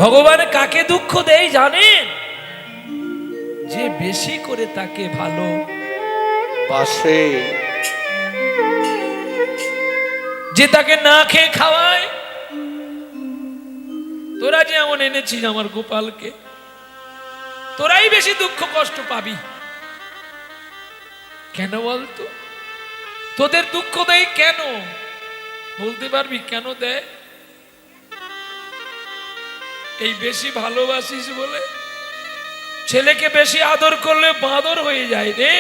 ভগবান কাকে দুঃখ দেয় জানেন? যে বেশি করে তাকে ভালো বাসে, যে তাকে না খেয়ে খাওয়ায়। তোরা যে এমন এনেছিস আমার গোপালকে, তোরাই বেশি দুঃখ কষ্ট পাবি। কেন বলতো? তোদের দুঃখ দেয় কেন? বলতে পারবি কেন দেয়? এই বেশি ভালোবাসিস বলে। ছেলেকে বেশি আদর করলে বাঁদর হয়ে যায় রে।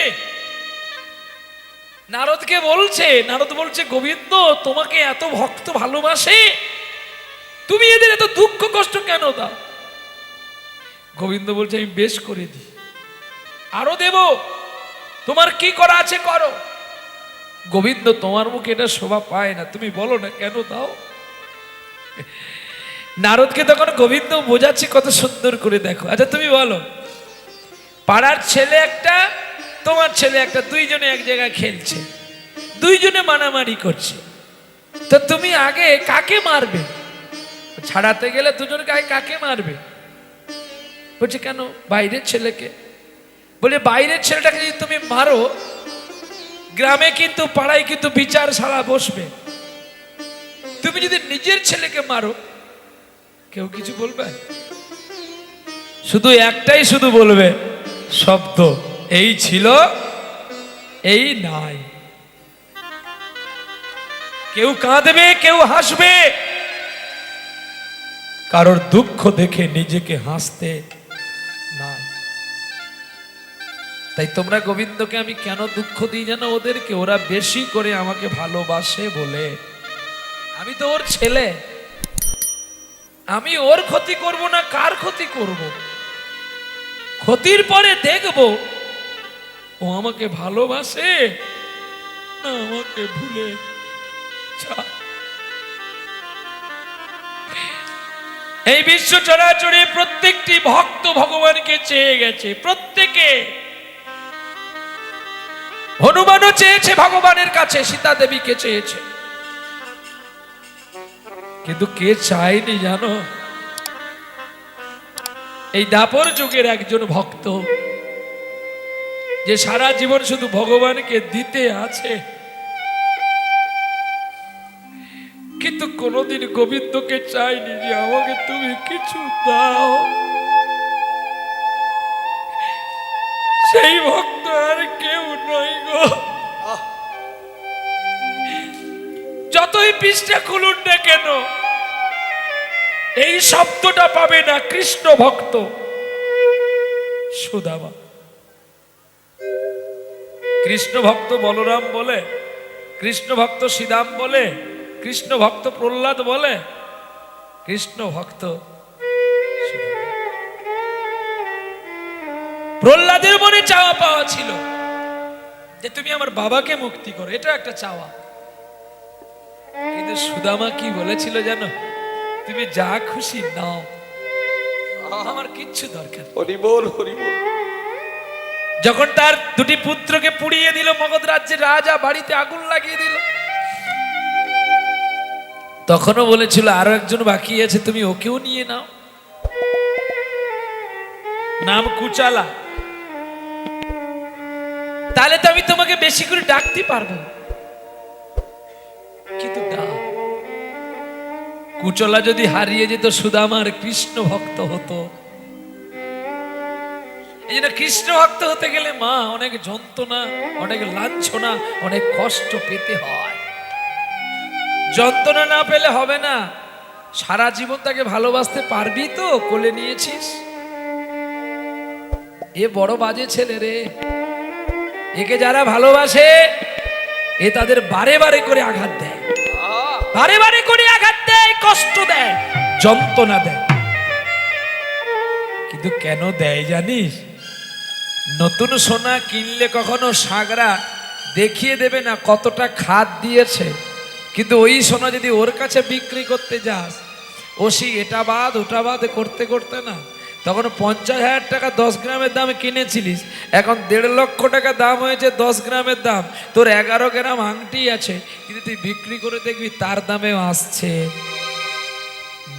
নারদকে বলছে, নারদ বলছে গোবিন্দ তোমাকে এত ভক্ত ভালোবাসে, তুমি এদের এত দুঃখ কষ্ট কেন দাও? গোবিন্দ বলছে আমি বেশ করে দিই, আরো দেব, তোমার কি করা আছে করো। গোবিন্দ তোমার মুখে এটা শোভা পায় না, তুমি বলো না কেন দাও। নারদকে তখন গোবিন্দ বোঝাচ্ছে কত সুন্দর করে, দেখো আচ্ছা তুমি বলো, পাড়ার ছেলে একটা, তোমার ছেলে একটা, দুইজনে এক জায়গায় খেলছে, দুইজনে মারামারি করছে, তো তুমি আগে কাকে মারবে? ছাড়াতে গেলে দুজনকে আগে কাকে মারবে? বলছে কেন? বাইরের ছেলেকে। বলে বাইরের ছেলেটাকে যদি তুমি মারো, গ্রামে কিন্তু পাড়ায় কিন্তু বিচার সারা বসবে। তুমি যদি নিজের ছেলেকে মারো, কেউ কিছু বলবে? শুধু একটাই শুধু বলবে শব্দ, এই ছিল এই নাই। কেউ কাঁদবে, কেউ হাসবে, কারোর দুঃখ দেখে নিজেকে হাসতে নাই। তাই তোমরা গোবিন্দকে আমি কেন দুঃখ দিই জানো? ওদেরকে, ওরা বেশি করে আমাকে ভালোবাসে বলে। আমি তো ওর ছেলে, আমি ওর ক্ষতি করব না কার ক্ষতি করব? ক্ষতির পরে দেখব ও আমাকে ভালোবাসে না আমাকে ভুলে যায়। এই বিশ্ব চরাচরে প্রত্যেকটি ভক্ত ভগবানকে চেয়ে গেছে, প্রত্যেকে। হনুমানও চেয়েছে ভগবানের কাছে, সীতা দেবীকে চেয়েছে, কিন্তু কে চায়নি জানো? এই দাপর যুগের একজন ভক্ত, যে সারা জীবন শুধু ভগবানকে দিতে আছে, কিন্তু কোনোদিন গোবিন্দকে চাইনি যে আমাকে তুমি কিছু দাও। সেই ভক্ত আর কেউ নয় গো। যতই পৃষ্ঠা খুলুন না কেন, এই শব্দটা পাবে না কৃষ্ণ ভক্ত সুদামা। কৃষ্ণ ভক্ত বলরাম বলে, কৃষ্ণ ভক্ত শ্রীদাম বলে, কৃষ্ণ ভক্ত প্রহ্লাদ বলে, কৃষ্ণ ভক্ত সুদামা। প্রহ্লাদের মনে চাওয়া পাওয়া ছিল যে তুমি আমার বাবাকে মুক্তি করো, এটা একটা চাওয়া। কিন্তু সুদামা কি বলেছিল জানো? তুমি যা খুশি নাও, আমার কিচ্ছু দরকার। হরি বল, হরি বল। যখন তার দুটি পুত্রকে পুড়িয়ে দিল, মগধ রাজ্যের রাজা, বাড়িতে আগুন লাগিয়ে দিল, তখনও বলেছিল আরো একজন বাকি আছে, তুমি ওকেও নিয়ে নাও, নাম কুচালা, তাহলে তো আমি তোমাকে বেশি করে ডাকতে পারবো। কিন্তু না, কুচলা যদি হারিয়ে যেত, সুদামার কৃষ্ণ ভক্ত হতো। এই জন্য কৃষ্ণ ভক্ত হতে গেলে মা অনেক যন্ত্রণা, অনেক লাঞ্ছনা, অনেক কষ্ট পেতে হয়। যন্ত্রণা না পেলে হবে না। সারা জীবন তাকে ভালোবাসতে পারবি তো? কোলে নিয়েছিস, এ বড় বাজে ছেলে রে। একে যারা ভালোবাসে, এ তাদের বারে বারে করে আঘাত দেয়, বারে বারে করে আঘাত দেয়, কষ্ট দেয়, যন্ত্রণা দেয়। কিন্তু কেন দেয় জানিস? নতুন সোনা কিনলে কখনো সাগরা দেখিয়ে দেবে না কতটা খাদ দিয়েছে, কিন্তু ওই সোনা যদি ওর কাছে বিক্রি করতে যাস, ও সেই এটা বাদ ওটা বাদ করতে করতে না, তখন 50,000 টাকা 10 গ্রামের দামে কিনেছিলিস, এখন 1.5 লক্ষ টাকা দাম হয়েছে 10 গ্রামের দাম। তোর 11 গ্রাম আংটি আছে, কিন্তু তুই বিক্রি করে দেখবি তার দামেও আসছে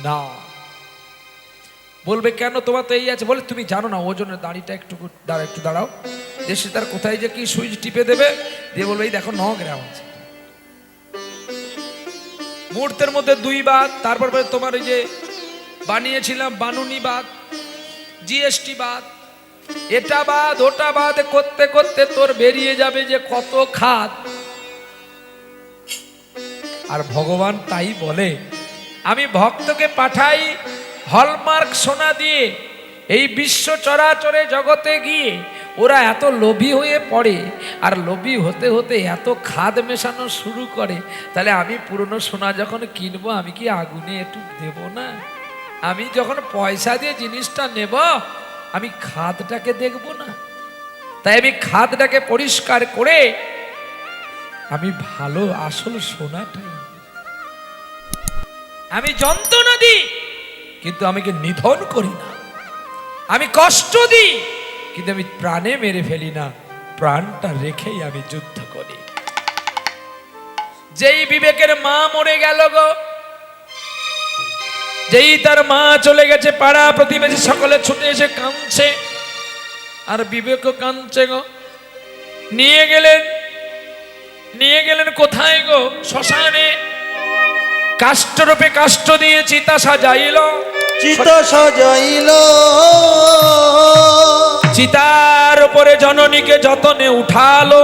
না। বলবে কেন তোমার তো এই আছে, বলে তুমি জানো না ওজনের দাড়িটা একটু দাঁড়াও, যে সে তার কোথায় যে কি সুইচ টিপে দেবে, দিয়ে বলবে এই দেখো 9 গ্রাম আছে। মুহূর্তের মধ্যে 2 বাদ, তারপর তোমার ওই যে বানিয়েছিলাম বানুনি বাদ, জিএসটি বাদ, এটা বাদ ওটা বাদ করতে করতে তোর বেরিয়ে যাবে যে কত খাদ। আর ভগবান তাই বলে, আমি ভক্তকে পাঠাই হলমার্ক সোনা দিয়ে, এই বিশ্ব চরাচরে জগতে গিয়ে ওরা এত লোভী হয়ে পড়ে, আর লোভী হতে হতে এত খাদ মেশানো শুরু করে, তাহলে আমি পুরনো সোনা যখন কিনবো আমি কি আগুনে একটু দেব না? আমি যখন পয়সা দিয়ে জিনিসটা নেব আমি খাদটাকে দেখব না? তাই আমি খাদটাকে পরিষ্কার করে আমি ভালো আসল সোনাটাই, আমি যন্ত্রণা দিই কিন্তু আমাকে নিধন করি না, আমি কষ্ট দিই কিন্তু আমি প্রাণে মেরে ফেলি না, প্রাণটা রেখেই আমি যুদ্ধ করি। যেই বিবেকের মা মরে গেল গো, যেই তার মা চলে গেছে, পাড়া প্রতিবেশী সকলে ছুটে এসে কাঁদছে, আর বিবেকও কাঁদছে গো। নিয়ে গেলেন কোথায় গো? শ্মশানে। কাষ্ঠরূপে কাষ্ঠ দিয়ে চিতা সাজাইল, চিতার উপরে জননীকে যতনে উঠালো।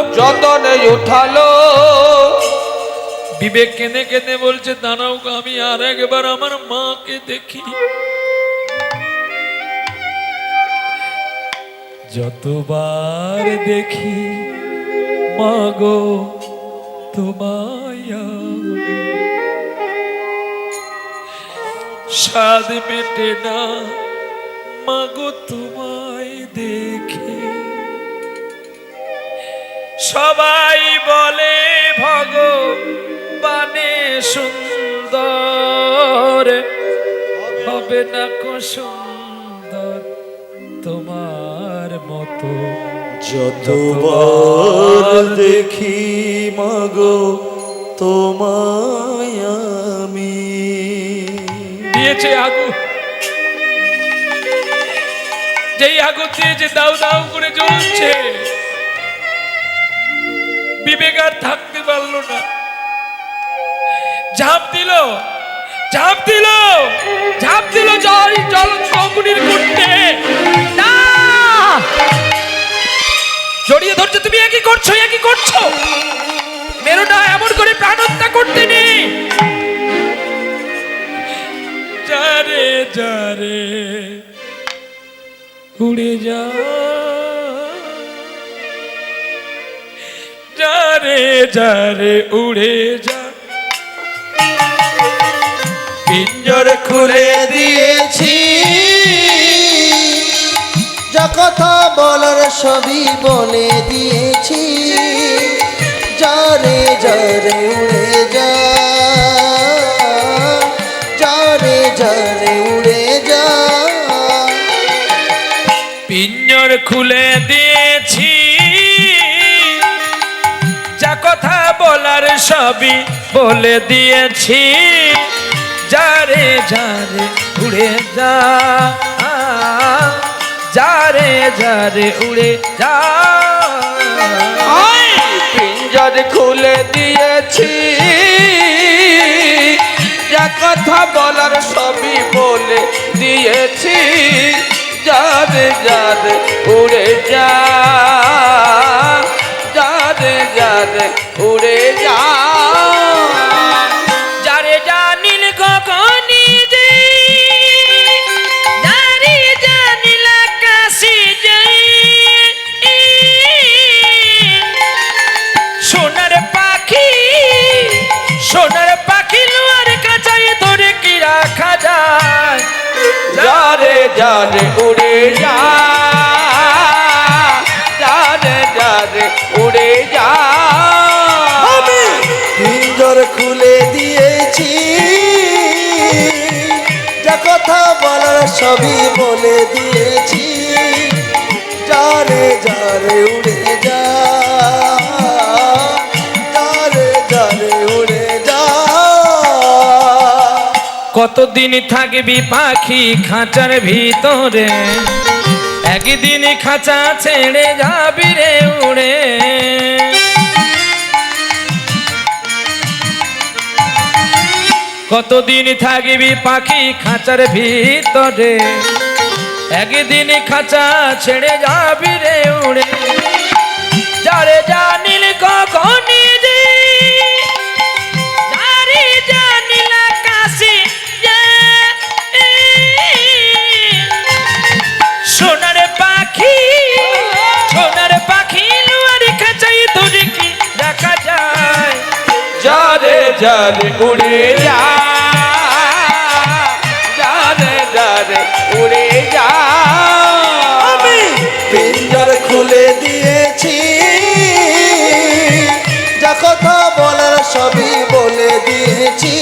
বিবেক কেঁদে কেঁদে বলছে দাঁড়াও গো, আমি আর একবার আমার মাকে দেখি। যতবার দেখি মাগো তোমায়, স্বাদ মেটে না মাগো তোমায় দেখে। সবাই বলে ভগবানে সুন্দর, হবে না কো সুন্দর তোমার মতো। যতবার দেখি মাগো তোমায় আমি। দিয়েছে আগুন, যেই আগুন দিয়েছে দাউ দাউ করে জ্বলছে। বিবেক আর থাকতে পারলো না, ঝাঁপ দিল জ্বলন্ত অগ্নির কুণ্ডে। না, জড়িয়ে ধরছে, তুমি একই করছো, মেরো না, এমন করে প্রাণ হত্যা করতে নেই। যারে যারে উড়ে যা, যারে যারে উড়ে যা। পিঞ্জর খুলে দিয়েছি, যা কথা বলার সবই বলে দিয়েছি। যারে যারে উড়ে যা, যারে যারে উড়ে যা। পিঞ্জর খুলে দিয়েছি, যা কথা বলার সবই বলে দিয়েছি। যারে যারে উড়ে যা, যারে যারে উড়ে যা। পিঞ্জর খুলে দিয়েছি, যা কথা বলার সবই বলে দিয়েছি। যারে যারে উড়ে যা, যারে যারে উড়ে যা। যারে জানিল গগনে যে, যারে জানিল আকাশে যাই। সোনার পাখি লোয়ার কাঁচায় ধরে কি রাখা যায়। যারে যারে উড়ে যা, যারে যারে উড়ে যা। আমি পিঞ্জর খুলে দিয়েছি, যা কথা বলার সবই বলে দিয়েছি। যারে যারে উড়ে যা, যারে যারে উড়ে যা। কতদিন থাকবি পাখি খাঁচার ভিতরে, একদিন খাঁচা ছেড়ে যাবি রে উড়ে। কতদিন থাকবি পাখি খাঁচার ভিতরে, একদিন খাঁচা ছেড়ে যাবি রে উড়ে। যারে জানিল কখনই যে, যারে জানিল আকাশে যায়, সোনার পাখি সোনার পাখি লোয়ার খাঁচাই ধরে কি রাখা যায়। যারে যারে উড়ে যা, যারে যারে উড়ে যা। আমি পিঞ্জর খুলে দিয়েছি, যা কথা বলার সবই বলে দিয়েছি।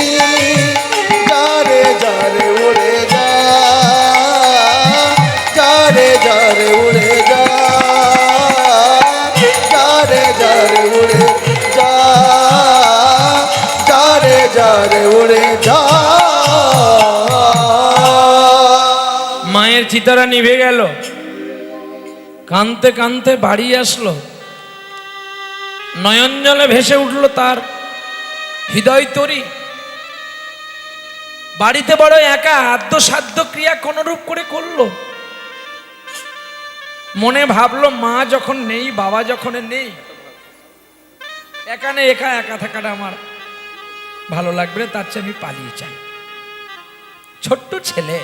যারে যারে উড়ে যা, যারে যারে উড়ে যা, যারে যারে উড়ে যা, যারে যারে উড়ে যা। মায়ের চিতারা নিভে গেল, কানতে কানতে বাড়ি আসলো। নয়ন জলে ভেসে উঠল তার হৃদয় তরি। বাড়িতে বড় একা, আদ্যসাধ্য ক্রিয়া কোনরূপ করে করলো। মনে ভাবলো মা যখন নেই, বাবা যখন নেই, এখানে একা একা থাকাটা আমার ভালো লাগবে না, তার চেয়ে আমি পালিয়ে যাই। ছোট্ট ছেলে,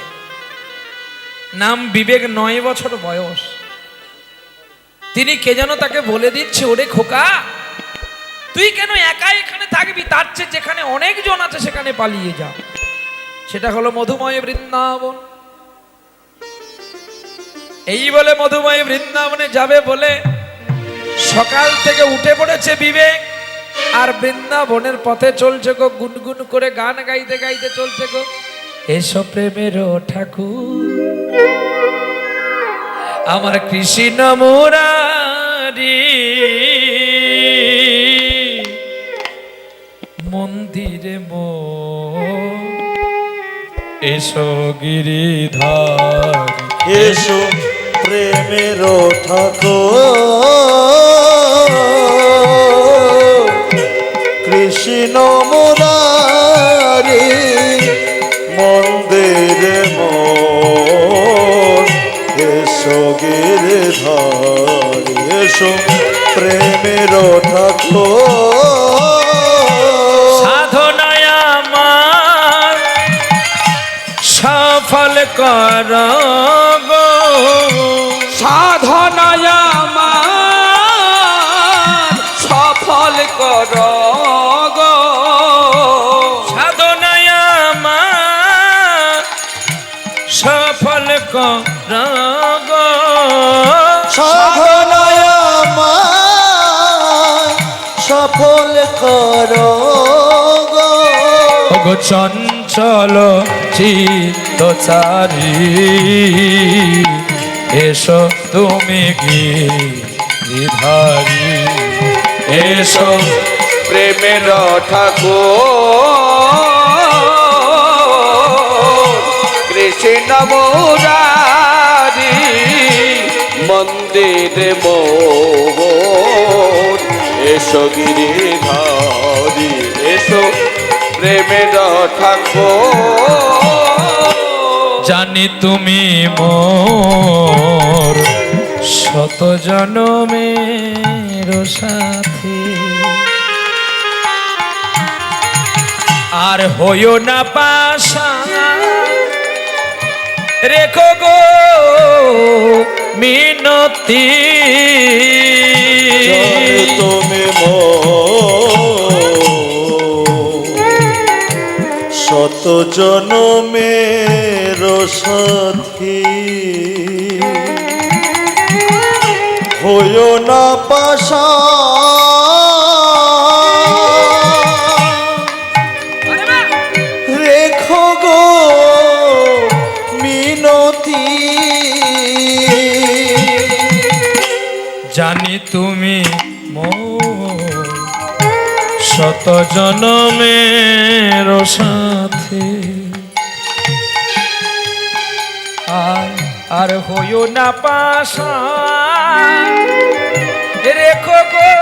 নাম বিবেক, 9 বছর বয়স। তিনি কে যেন তাকে বলে দিচ্ছে, ওরে খোকা তুই কেন একা এখানে থাকবি, তার চেয়ে যেখানে অনেকজন আছে সেখানে পালিয়ে যা। সেটা হলো মধুময় বৃন্দাবন। এই বলে মধুময় বৃন্দাবনে যাবে বলে সকাল থেকে উঠে পড়েছে বিবেক, আর বৃন্দাবনের পথে চলছে গো, গুনগুন করে গান গাইতে গাইতে চলছে গো। এসো প্রেমের ঠাকুর আমার কৃষ্ণ মুরারি, মন্দিরে মো এসো গিরিধার। এসো প্রেমের ঠাকুর কৃষ্ণ মুরারি, মন্দিরে মোর এসো গিরিধার। এসো প্রেমের ঠাকুর সাধনায় আমার সফল কর গো, সাধনায় আমার সফল কর গো, সাধনায় আমার সফল কর গো, সাধনায় আমায় সফল করো গো। ওগো চঞ্চল চিত্তচারী, এসো তুমি গিরিধারী। এসো প্রেমের ঠাকুর কৃষ্ণ মুরারি, মন্দিরে মোর এসো গিরিধারী। এসো প্রেমের ঠাকুর। জানি তুমি মোর শত জনমের সাথী, আর হইও না পাশা রেখো গো মিনতি। তুমি শত জনমের সাথী, হইও না পাশা রেখো গো মিনতি। জানি তুমি মোর শত জনমের সাথে, আর হইও না পাশান রেখো গো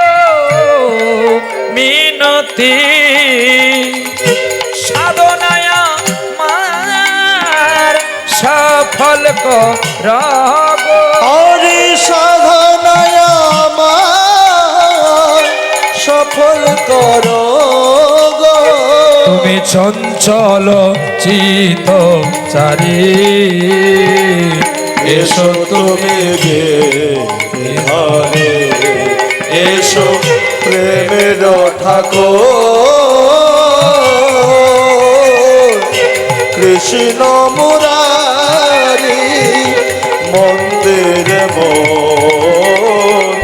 মিনতি সাধনায় মার সফল করগো হরি সাধনায় আমার সফল করো গো তুমি চঞ্চল চিত চারি এসো তুমি যে বিহারে এসো প্রেমের ঠাকুর কৃষ্ণ মুরারি মন্দির মোর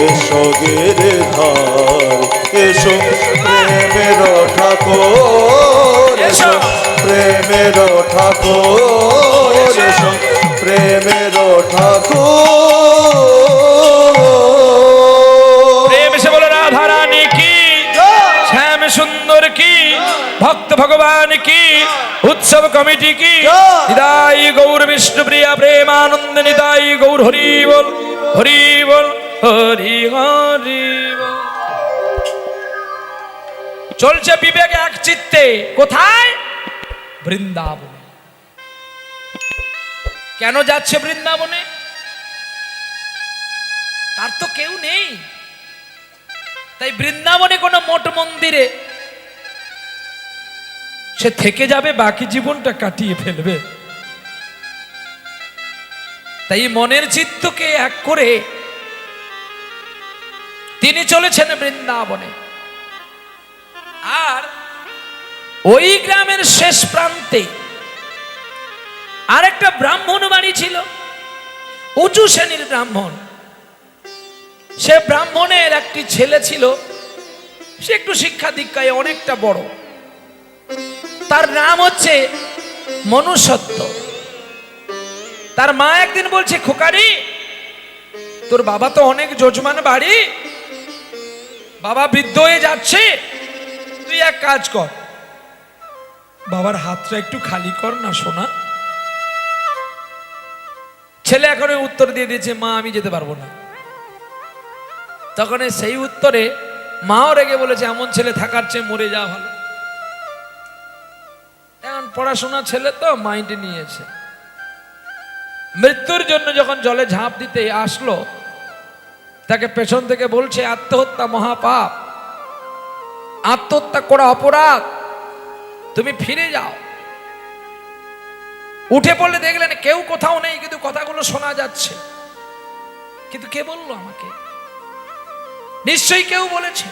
এসো গিরিধার এসো প্রেমের ঠাকুর এসো প্রেমের ঠাকুর এসো প্রেমের ঠাকুর প্রেম সে বলো রাধা রানী কি শ্যাম সুন্দর কি ভক্ত ভগবান কি উৎসব কমিটি কি নিতাই গৌর বিষ্ণু প্রিয়া প্রেমানন্দ নিতাই গৌর হরি বল হরি বল হরি হরি বল। চলছে বিবেক এক চিত্তে কোথায় বৃন্দাবনে কেন যাচ্ছে বৃন্দাবনে তার তো কেউ নেই তাই বৃন্দাবনে কোনো মঠ মন্দিরে সে থেকে যাবে বাকি জীবনটা কাটিয়ে ফেলবে তাই মনের চিত্তকে এক করে তিনি চলেছেন বৃন্দাবনে আর ওই গ্রামের শেষ প্রান্তে আরেকটা ব্রাহ্মণ বাড়ি ছিল উঁচু শ্রেণীর ব্রাহ্মণ সে ব্রাহ্মণের একটি ছেলে ছিল সে একটু শিক্ষা দীক্ষায় অনেকটা বড় তার নাম হচ্ছে মনুষ্যত্ব তার মা একদিন বলছে খোকারি তোর বাবা তো অনেক যজমান বাড়ি বাবা বৃদ্ধ হয়ে যাচ্ছে তুই এক কাজ কর বাবার হাতটা একটু খালি কর না সোনা ছেলে এখন উত্তর দিয়ে দিয়েছে মা আমি যেতে পারবো না তখন সেই উত্তরে মাও রেগে বলেছে এমন ছেলে থাকার চেয়ে মরে যাওয়া ভালো এখন পড়াশোনা ছেলে তো মাইন্ডে নিয়েছে মৃত্যুর জন্য যখন জলে ঝাঁপ দিতে আসলো তাকে পেছন থেকে বলছে আত্মহত্যা মহাপাপ আত্মহত্যা করা অপরাধ তুমি ফিরে যাও উঠে পড়লে দেখলেন কেউ কোথাও নেই কিন্তু কথাগুলো শোনা যাচ্ছে কিন্তু কে বললো আমাকে নিশ্চয়ই কেউ বলেছে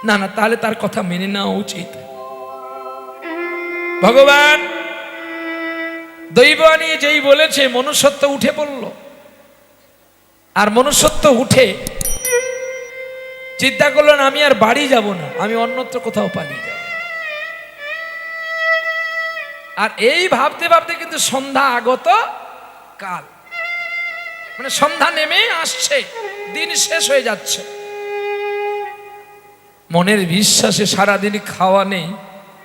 না না তাহলে তার কথা মেনে নেওয়া উচিত ভগবান দৈব আনিয়ে যেই বলেছে মনুষ্যত্ব উঠে পড়ল আর মনুষ্যত্ব উঠে চিন্তা করলেন আমি আর বাড়ি যাব না আমি অন্যত্র কোথাও পালিয়ে যাব আর এই ভাবতে ভাবতে কিন্তু সন্ধ্যা আগত কাল মানে সন্ধ্যা নেমে আসছে দিন শেষ হয়ে যাচ্ছে মনের বিশ্বাসে সারাদিন খাওয়া নেই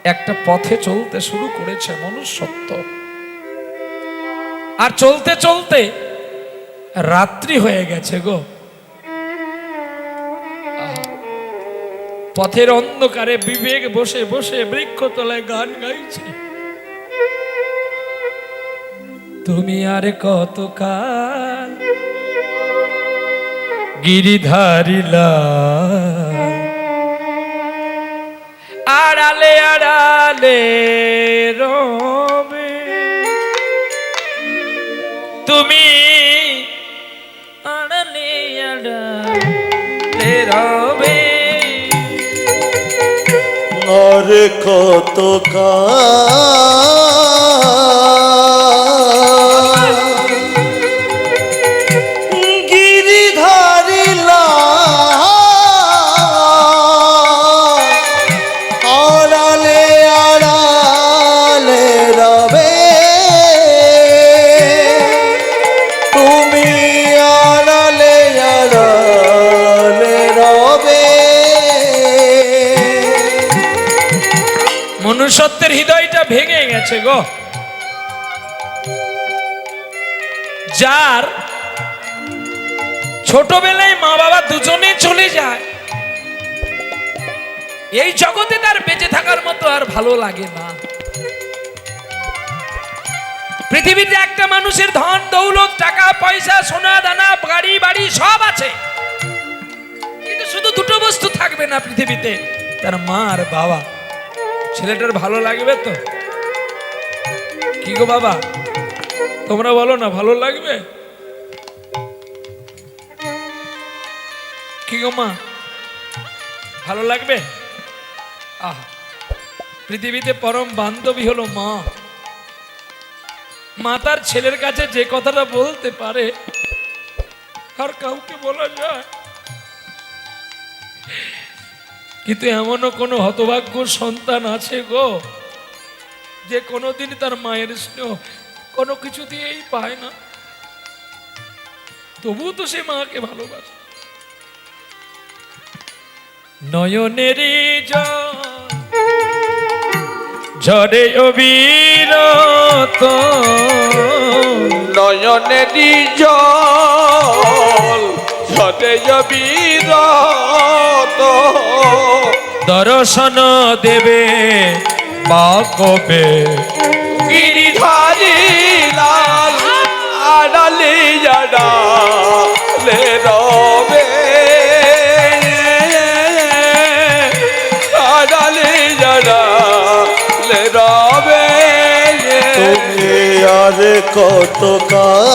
একটা পথে চলতে শুরু করেছে মনুষ্যত্ব আর চলতে চলতে রাত্রি হয়ে গেছে গো পথের অন্ধকারে বিবেক বসে বসে বৃক্ষতলায় গান গাইছে তুমি আর কতকাল গিরিধারিলা আড়ালে আড়ালে রবে তুমি আড়ালে আড়ালে রবে আর কত গিরিধারিলা আড়ালে আড়ালে রবে তুমি আড়ালে আড়ালে রবে মনুষ্যত্বের হৃদয়টা ভেঙে গেছে গো যার ছোটবেলায় মা বাবা দুজনে চলে যায়, এই জগতে তার বেঁচে থাকার মতো আর ভালো লাগে না। পৃথিবীতে একটা মানুষের ধন দৌলত টাকা পয়সা সোনা দানা গাড়ি বাড়ি সব আছে, কিন্তু শুধু দুটো বস্তু থাকবে না পৃথিবীতে, তার মা আর বাবা। ছেলেটার ভালো লাগবে তো? কি গো বাবা, তোমরা বলো না, ভালো লাগবে? কি গো মা, ভালো লাগবে? আহা, পৃথিবীতে পরম বান্ধবী হলো মা। মা তার ছেলের কাছে যে কথাটা বলতে পারে আর কাউকে বলা যায়, কিন্তু এমনও কোনো হতভাগ্য সন্তান আছে গো, যে কোনোদিন তার মায়ের স্নেহ কোনো কিছু দিয়েই পায় না, তবুও তো সে মাকে ভালোবাসে। নয়নেরই জল ঝরে অবিরত, নয়নেরই জল ঝরে অবিরত, দর্শন দেবে মা কবে? গিরিধারী লাল আড়ালে আড়ালে রবে, আড়ালে আড়ালে রবে। তুমি আর কত কাল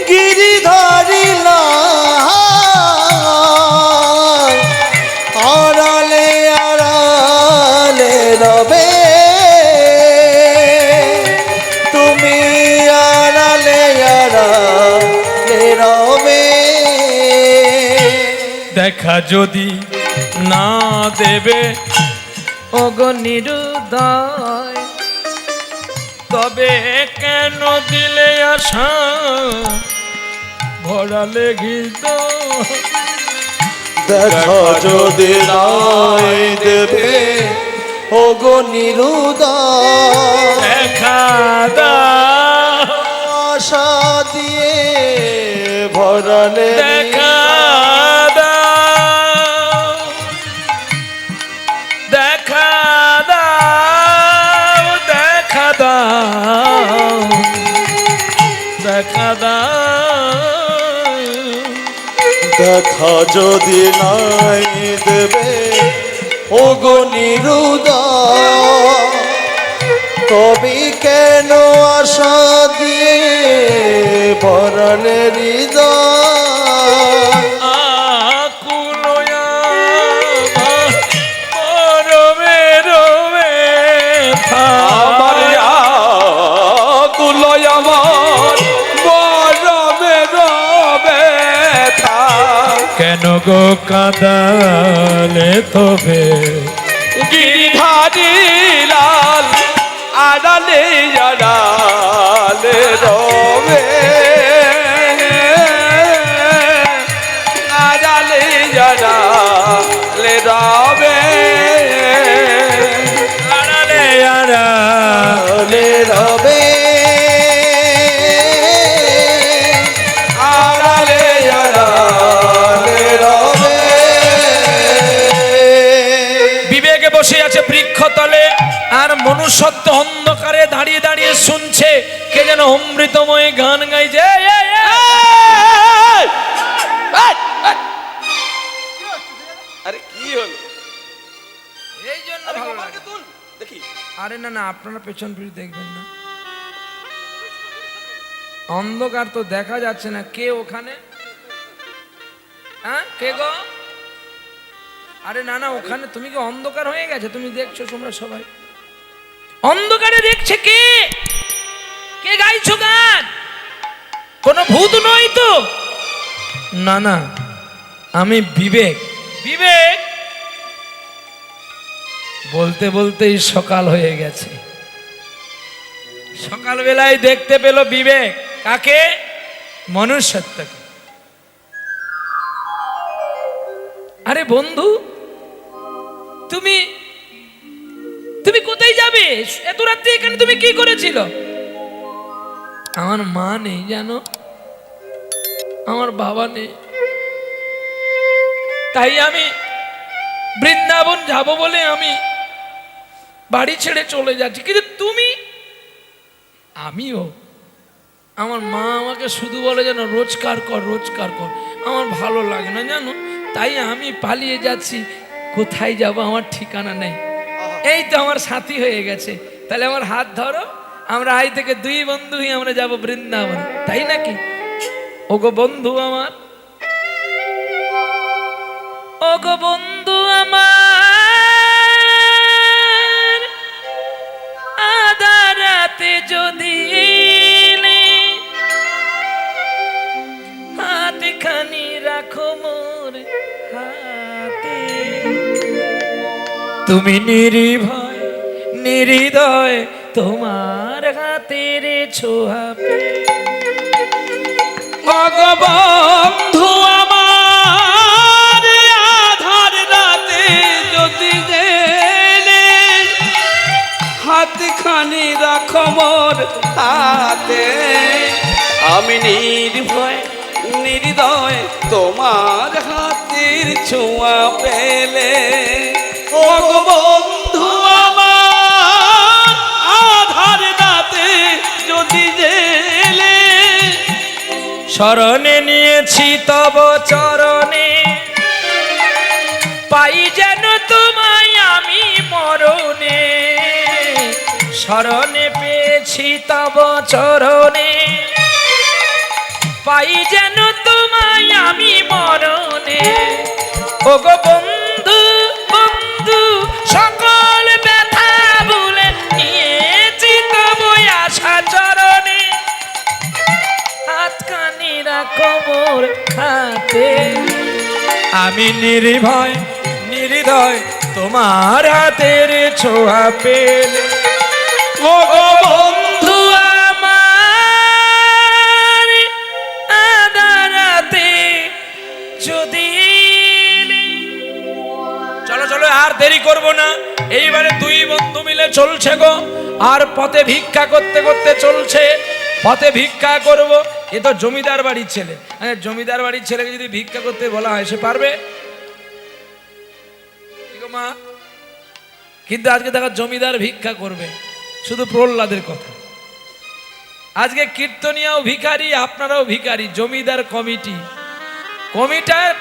গিরিধারী লাল আড়ালে আড়ালে রবে, তুমি আড়ালে আড়ালে রবে। দেখা যদি না দেবে অগনিরুদয়, তবে কেন দিলে আশা ভরালে গীত? দেখা যদি নাই দেবে ওগো নিরুদয়, দেখা দাও, আশা দিয়ে ভরালে দেখা দাও, দেখা দাও, দেখা দাও, দেখা দাও। দেখা যদি নাই দেবে ওগো নিরুদয়, তবে কেন আশা দিয়ে ভরালে হৃদয়। আমার আকুল আমার বড় ব্যথা, কেন গো কাঁদালে তবে? গিরিধারী লাল আড়ালে আড়ালে রবে, আড়ালে আড়ালে রবে, আড়ালে আড়ালে রবে, আড়ালে আড়ালে রবে। বিবেকে বসে আছে বৃক্ষতলে, আর মনুষ্যত্ব অন্ধকারে দাঁড়িয়ে দাঁড়িয়ে শুনছে কে যেন অমৃতময় গান গাইছে। আরে কি হলো? এই জন্য ভালো লাগে। দেখি আরে না না, আপনারা পেছন ফিরে দেখবেন না, অন্ধকার তো দেখা যাচ্ছে না। কে ওখানে? হ্যাঁ, কে গো? আরে না না, ওখানে তুমি কি অন্ধকার হয়ে গেছে? তুমি দেখছো, তোমরা সবাই অন্ধকারে দেখছে। কে কে গাইছো গান? কোনো ভূত নয় তো? না না, আমি বিবেক। বিবেক বলতে বলতেই সকাল হয়ে গেছে। সকালবেলায় দেখতে পেল বিবেক কাকে? মনুষ্যত্বকে। আরে বন্ধু, তুমি তুমি কোথায় যাবে? এত রাত্রে এখানে তুমি কি করেছিল? আমার মা নেই জানো, আমার বাবা নেই, তাই আমি বৃন্দাবন যাব বলে আমি বাড়ি ছেড়ে চলে যাচ্ছি। কিন্তু তুমি, আমিও, আমার মা আমাকে শুধু বলে যেন রোজগার কর রোজগার কর, আমার ভালো লাগে না জানো, তাই আমি পালিয়ে যাচ্ছি। কোথায় যাব আমার ঠিকানা নেই। এই তো আমার সাথী হয়ে গেছে, তাহলে আমার হাত ধরো, আমরা আজ থেকে দুই বন্ধু হয়ে আমরা যাব বৃন্দাবন, তাই নাকি? ওগো বন্ধু আমার, ওগো বন্ধু আমার, আধা রাতে যদি এলে, হাতে খানি রাখো মোর হাতে, তুমি নির্ভয় নির্দয় তোমার হাতের ছোঁয়া পেয়ে। ওগো বন্ধু আমার, আধার রাতে যদি গেলে, হাতখানি রাখো মোর হাতে, আমি নির্ভয় নির্দয় তোমার হাতের ছোঁয়া পেলে। ওগো বন্ধু আমার, আধার রাতে যদি গেলে, শরণে নিয়েছি তব চরণে, পাই যেন তোমায় আমি মরণে। শরণে পেয়েছি তব চরণে, পাই যেন তোমায় আমি মরণে। ওগো বন্ধু বন্ধু, সকল ব্যথা ভুলে নিয়েছি তব আশা চরণে, হাতখানি রাখো মোর হাতে, আমি নির্ভয় নির্দয় তোমার হাতের ছোঁয়া পেলে। ওগো বন্ধু আমার, আধা রাতে যদি এলে। চলো চলো, আর দেরি করব না, এইবারে দুই বন্ধু মিলে চলছে গো, আর পথে ভিক্ষা করতে করতে চলছে। পথে ভিক্ষা করব, এ তো জমিদার বাড়ির ছেলে, জমিদার বাড়ির ছেলেকে যদি ভিক্ষা করতে বলা হয় সে পারবে মা? কিন্তু আজকে দেখা জমিদার ভিক্ষা করবে, শুধু প্রহ্লাদের কথা। আজকে কীর্তনিয়াও ভিখারি, আপনারাও ভিখারি। জমিদার কমিটি,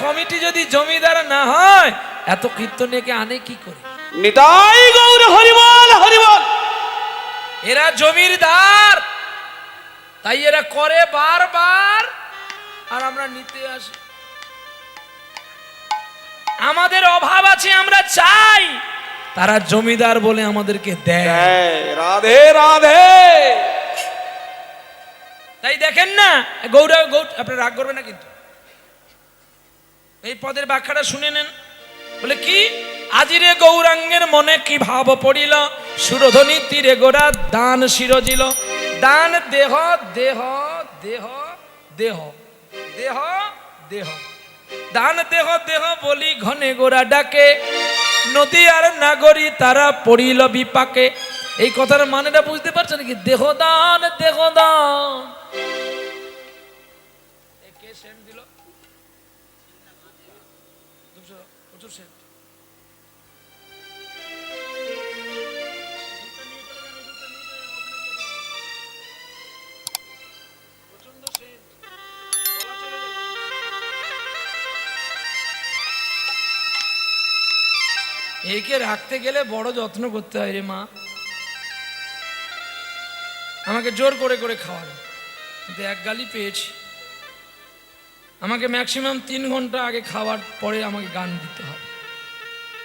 কমিটি যদি জমিদার না হয়, এত কীর্তনিয়াকে আনে কি করে? নিতাই গৌর হরিবল হরিবল। এরা জমিদার, তাই এরা করে বারবার, আর আমরা নিতে আসি। আমাদের অভাব আছে, আমরা চাই, তারা জমিদার বলে আমাদেরকে দেয়। রাধে রাধে। তাই দেখেন না, গৌরা আপনার রাগ করবে না কিন্তু, এই পদের ব্যাখ্যাটা শুনে নেন। বলে কি, আজিরে গৌরাঙ্গের মনে কি ভাব পড়িল, সুরধ্বনি তীরে গোরা দান শিরজিল। দান দেহ দেহ দেহ দেহ দেহ দেহ, দান দেহ দেহ বলি ঘনে গোরা ডাকে, নদী আর নাগরী তারা পড়িল বিপাকে। এই কথার মানেটা বুঝতে পারছেন কি? দেহ দান দেহ দান। কে সেম দিল? প্রচুর সেম। একে রাখতে গেলে বড় যত্ন করতে হয় রে মা। আমাকে জোর করে করে খাওয়ানো, কিন্তু এক গালি পেয়েছি। আমাকে ম্যাক্সিমাম 3 ঘন্টা আগে খাওয়ার পরে আমাকে গান দিতে হবে,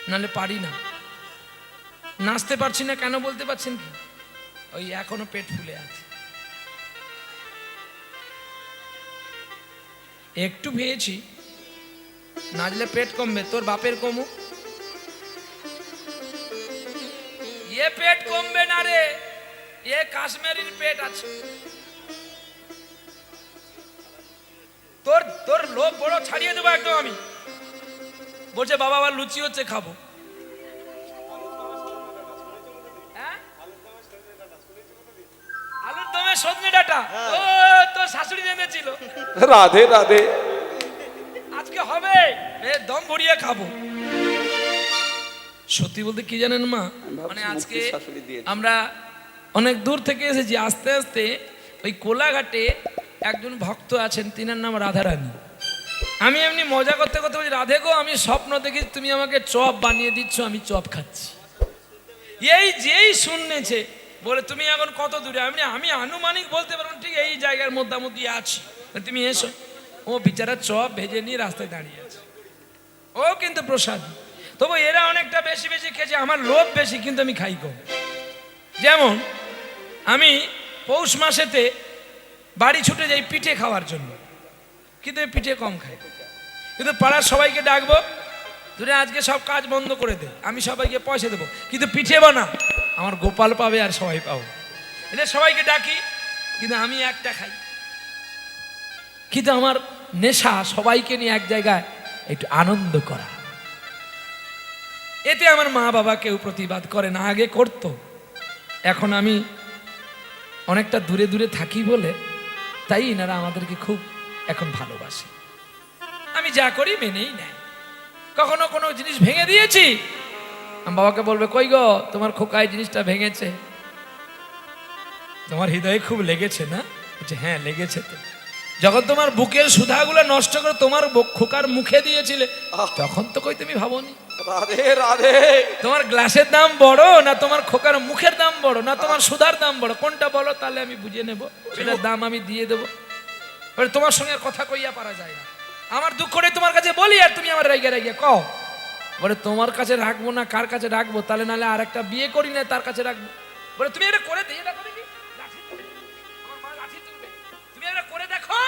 নাহলে পারি না। নাচতে পারছি না কেন বলতে পারছেন কি? ওই এখনো পেট ফুলে আছে। একটু পেয়েছি, নাচলে পেট কমবে, তোর বাপের কমুক। এ পেট কমবে না রে, এ কাশ্মীরের পেট আছে। তোর তোর লোভ বড় ছাড়িয়ে দেবো একদম আমি। বলছে বাবা আবার লুচি হচ্ছে, খাবো। সজনে ডাটা ও তোর শাশুড়ি জেনেছিল রাধে রাধে। আজকে হবে এ দম ভরিয়ে খাবো। সত্যি বলতে কি জানেন মা, মানে আজকে শাশুড়ি দিয়েছে। আমরা অনেক দূর থেকে এসেছি, আস্তে আস্তে ওই কোলাঘাটে একজন ভক্ত আছেন, তিনার নাম রাধারানী। আমি এমনি মজা করতে করতে বলছি, রাধে গো আমি স্বপ্ন দেখি তুমি আমাকে চপ বানিয়ে দিচ্ছ, আমি চপ খাচ্ছি। এই যেই শুনেছে বলে তুমি এখন কত দূরে, আমি আনুমানিক বলতে পারবো ঠিক এই জায়গার মধ্যে আছি, তুমি এসো। ও বিচারা চপ ভেজে নিয়ে রাস্তায় দাঁড়িয়ে আছে, ও কিন্তু প্রসাদ। তবু এরা অনেকটা বেশি বেশি খেয়েছে, আমার লোভ বেশি কিন্তু আমি খাই কম। যেমন আমি পৌষ মাসেতে বাড়ি ছুটে যাই পিঠে খাওয়ার জন্য, কিন্তু আমি পিঠে কম খাই। কিন্তু পাড়ার সবাইকে ডাকবো, তুই আজকে সব কাজ বন্ধ করে দে, আমি সবাইকে পয়সা দেবো, কিন্তু পিঠে বানা, আমার গোপাল পাবে আর সবাই পাবো। এটা সবাইকে ডাকি, কিন্তু আমি একটা খাই। কিন্তু আমার নেশা সবাইকে নিয়ে এক জায়গায় একটু আনন্দ করা। এতে আমার মা বাবা কেউ প্রতিবাদ করে না, আগে করতো। এখন আমি অনেকটা দূরে দূরে থাকি বলে তাই এনারা আমাদেরকে খুব এখন ভালোবাসে। আমি যা করি মেনেই নেয়। কখনো কোনো জিনিস ভেঙে দিয়েছি, আমি বাবাকে বলবে কই গো তোমার খোকায় জিনিসটা ভেঙেছে, তোমার হৃদয়ে খুব লেগেছে না? বলছে হ্যাঁ লেগেছে। তো যখন তোমার বুকের সুধাগুলো নষ্ট করে তোমার খোকার মুখে দিয়েছিলে, তখন তো কই তুমি ভাবোনি? রাধে রাধে। তোমার গ্লাসের দাম বড় না তোমার খোকার মুখের দাম বড় না তোমার সুধার দাম বড়, কোনটা বলো তাহলে আমি বুঝে নেব, সেটার দাম আমি দিয়ে দেবো। তোমার সঙ্গে আর কথা কইয়া পারা যায় না। আমার দুঃখটা তোমার কাছে বলি আর তুমি আমার রাইগে রাইগে কও, বলে তোমার কাছে রাখবো না কার কাছে রাখবো, তাহলে নাহলে আর একটা বিয়ে করি না তার কাছে রাখবো। বলে তুমি এটা করে দিয়ে দেখো দেখি, আমার মা লাঠি তুলবে, তুমি এটা করে দেখো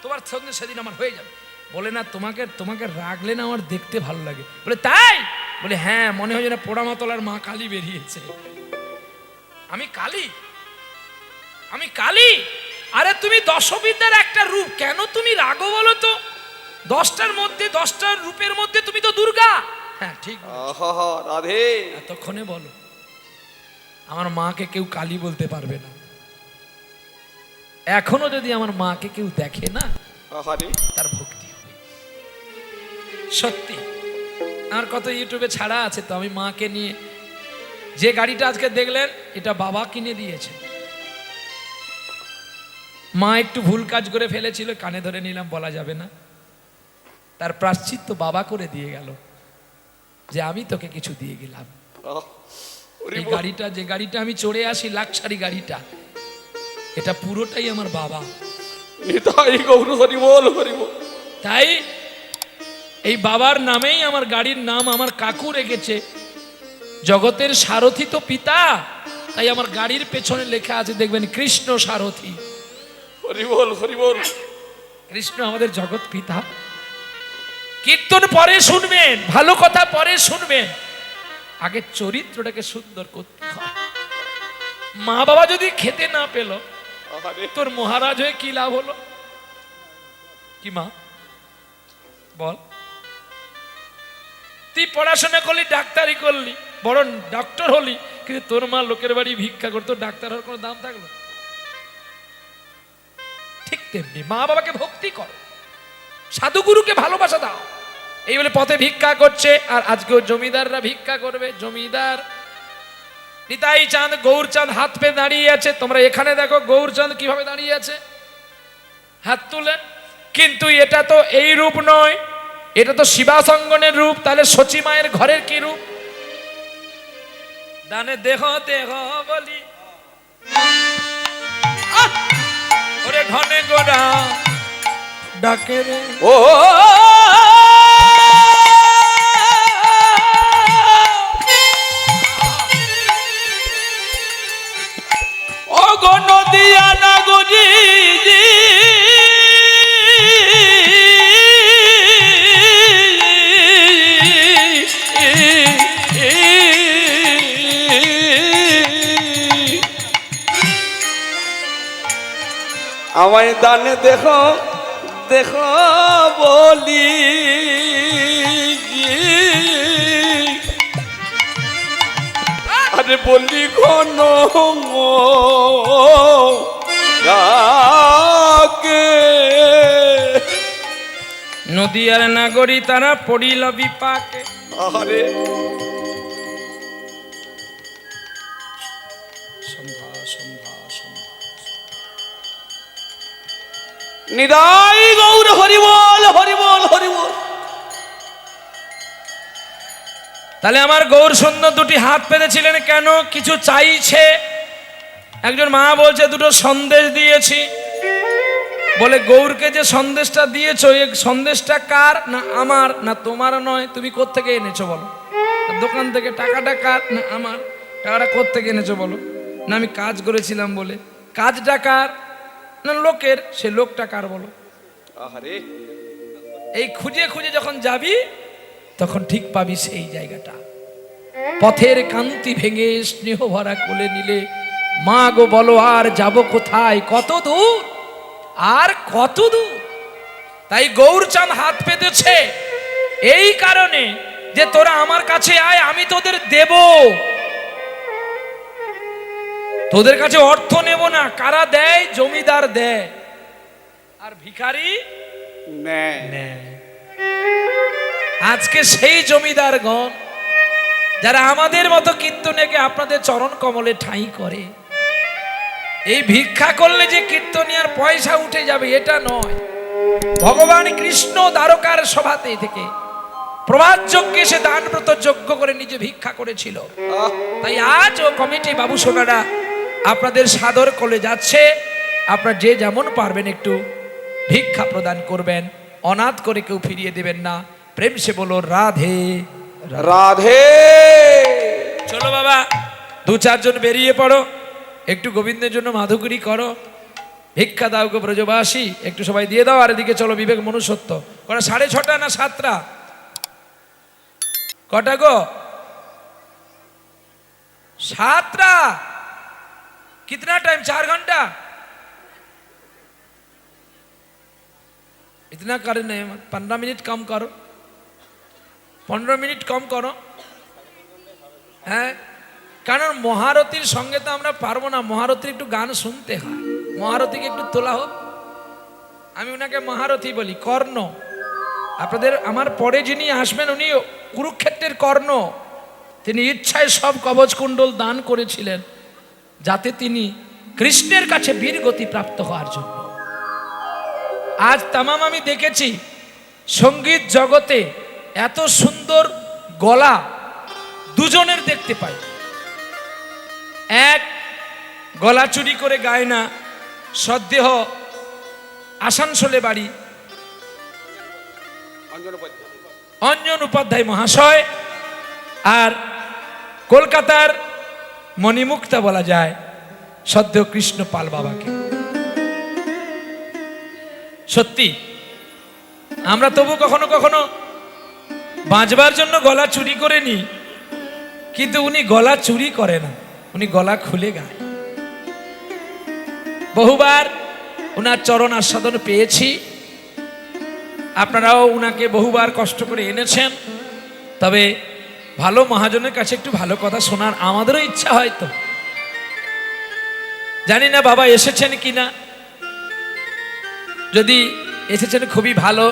তোমার সঙ্গে সেদিন আমার হয়ে যাবে। বলে না তোমাকে তোমাকে রাখলে না আমার দেখতে ভালো লাগে। বলে তাই? বলে হ্যাঁ, মনে হয় না পোড়ামাতলার মা কালী বেরিয়েছে। আমি কালী? আমি কালী? আরে তুমি দশবিদ্যার একটা রূপ, কেন তুমি রাগো বলো তো? 10টার মধ্যে 10টার রূপের মধ্যে তুমি তো দুর্গা। হ্যাঁ ঠিক রাধে। এতক্ষণে বলো, আমার মাকে কেউ কালী বলতে পারবে না। এখনো যদি আমার মাকে কেউ দেখে না, তার ভক্তি হবে। সত্যি আমার কত ইউটিউবে ছাড়া আছে তো, আমি মাকে নিয়ে যে গাড়িটা আজকে দেখলেন এটা বাবা কিনে দিয়েছে। মা একটু ভুল কাজ করে ফেলেছিল, কানে ধরে নিলাম, বলা যাবে না, তার প্রায়শ্চিত্ত বাবা করে দিয়ে গেল, যে আমি তোকে কিছু দিয়ে গেলাম। এই গাড়িটা, যে গাড়িটা আমি চড়ে আসি লাক্সারি গাড়িটা, এটা পুরোটাই আমার বাবা। তাই এই বাবার নামেই আমার গাড়ির নাম আমার কাকু রেখেছে, জগতের সারথি তো পিতা, তাই আমার গাড়ির পেছনে লেখা আছে দেখবেন কৃষ্ণ সারথি। হরিবল হরিবল। কৃষ্ণ আমাদের জগৎ পিতা। কীর্তন পরে শুনবেন, ভালো কথা পরে শুনবেন, আগে চরিত্রটাকে সুন্দর করতে হয়। মা বাবা যদি খেতে না পেল, তোর মহারাজ হয়ে কি লাভ হলো? কি মা বল, তুই পড়াশোনা করলি, ডাক্তারি করলি, বড় ডক্টর হলি, কিন্তু তোর মা লোকের বাড়ি ভিক্ষা করতো, ডাক্তার হওয়ার কোনো দাম থাকলো? ঠিক তেমনি মা বাবাকে ভক্তি করো, সাধুগুরুকে ভালোবাসা দাও। এই বলে পথে ভিক্ষা করছে, আর আজকেও জমিদাররা ভিক্ষা করবে। জমিদার নিতাই চাঁদ গৌরচাঁদ হাত পেয়ে দাঁড়িয়ে আছে, তোমরা এখানে দেখো গৌরচাঁদ কিভাবে দাঁড়িয়ে আছে, হাত তুলে। কিন্তু এটা তো এই রূপ নয়, এটা তো শিবাসঙ্গনের রূপ। তাহলে সচী মায়ের ঘরের কি রূপ? দানে দেহ দেহ বলি ওরে ঘনে গোড়া ডাকে রে ও গো নদিয়া নাগরি আমায় দানে দেখো দেখো বলি আরে বলি ঘন ডাকে। নদিয়ার নাগরী তারা পড়িল বিপাকে। আরে সন্ধ্যা সন্ধ্যা সন্ধ্যা। নিদাই গৌর হরিবল হরিবল হরিবল। তাহলে আমার গৌর সুন্দর দুটি হাত পেতেছিলেন কেন? কিছু চাইছে। একজন মা বলছে দুটো সন্দেশ দিয়েছি। বলে গৌরকে যে সন্দেশটা দিয়েছো, এই সন্দেশটা কার? না আমার। না তোমার নয়, তুমি কোত্থেকে এনেছো বলো? দোকান থেকে। টাকাটা কার? না আমার। টাকাটা কোত্থেকে এনেছো বলো? না আমি কাজ করেছিলাম বলে। কাজটা কার? না লোকের। সে লোকটা কার বলো? আরে এই খুঁজে খুঁজে যখন যাবি তখন ঠিক পাবি সেই জায়গাটা। পথের কান্তি ভেঙে স্নেহ ভরা কোলে নিলে মা গো বলো আর যাব কোথায়? কত দূর আর কত দূর। তাই গৌরচাঁদ হাত পেতেছে এই কারণে যে তোরা আমার কাছে আয়, আমি তোদের দেব। তোদের কাছে অর্থ নেব না। কারা দেয়? জমিদার দেয়, আর ভিখারি নেয়। আজকে সেই জমিদারগণ যারা আমাদের মতো কীর্তনীয়কে আপনাদের চরণ কমলে ঠাঁই করে। এই ভিক্ষা করলে যে কীর্তনীয়ার পয়সা উঠে যাবে এটা নয়। ভগবান কৃষ্ণ দ্বারকার সভাতে থেকে প্রভাত যজ্ঞে সে দানব্রত যজ্ঞ করে নিজে ভিক্ষা করেছিল। তাই আজ ও কমিটি বাবু সোনারা আপনাদের সাদর কোলে যাচ্ছে। আপনারা যে যেমন পারবেন একটু ভিক্ষা প্রদান করবেন, অনাথ করে কেউ ফিরিয়ে দেবেন না। প্রেম সে বলো রাধে রাধে। চলো বাবা, দু চারজন বেরিয়ে পড়ো, একটু গোবিন্দের জন্য মাধুকরী করো। ভিক্ষা দাও গো ব্রজবাসী, একটু সবাই দিয়ে দাও। আর এদিকে চলো বিবেক মনুষ্যত্ব কটা। 6:30 না 7টা? কটা গো? 7টা। कितना टाइम? 4 घंटा? इतना करे नहीं, 15 मिनट कम करो। 15 মিনিট কম করো। হ্যাঁ, কারণ মহারথীর সঙ্গে তো আমরা পারবো না। মহারথীর একটু গান শুনতে হয়। মহারথীকে একটু তোলা হোক। আমি ওনাকে মহারথী বলি, কর্ণ। আপনাদের আমার পরে যিনি আসবেন উনি কুরুক্ষেত্রের কর্ণ। তিনি ইচ্ছায় সব কবচ কুণ্ডল দান করেছিলেন যাতে তিনি কৃষ্ণের কাছে বীরগতি প্রাপ্ত হওয়ার জন্য। আজ তামাম আমি দেখেছি সঙ্গীত জগতে এত সুন্দর গলা দুজনের দেখতে পাই। এক গলা চুরি করে গায় না, সদ্দেহ আসানসোলে বাড়ি, অঞ্জন উপাধ্যায় মহাশয়। আর কলকাতার মণিমুক্তা বলা যায় সদ্য কৃষ্ণ পাল বাবাকে। সত্যি আমরা তবু কখনো কখনো বাঁচবার জন্য গলা চুরি করে নি, কিন্তু উনি গলা চুরি করে না, উনি গলা খুলে গায়। বহুবার উনার চরণ আস্বাদন পেয়েছি। আপনারাও উনাকে বহুবার কষ্ট করে এনেছেন। তবে ভালো মহাজনের কাছে একটু ভালো কথা শোনার আমাদেরও ইচ্ছা হয়তো। জানি না বাবা এসেছেন কিনা। যদি এসেছেন খুবই ভালো।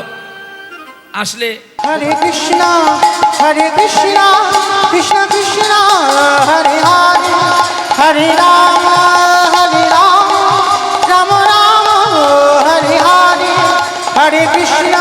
আসলে হরে কৃষ্ণ কৃষ্ণ কৃষ্ণ হরে হরে হরে রাম রাম রাম হরে হরে হরে কৃষ্ণ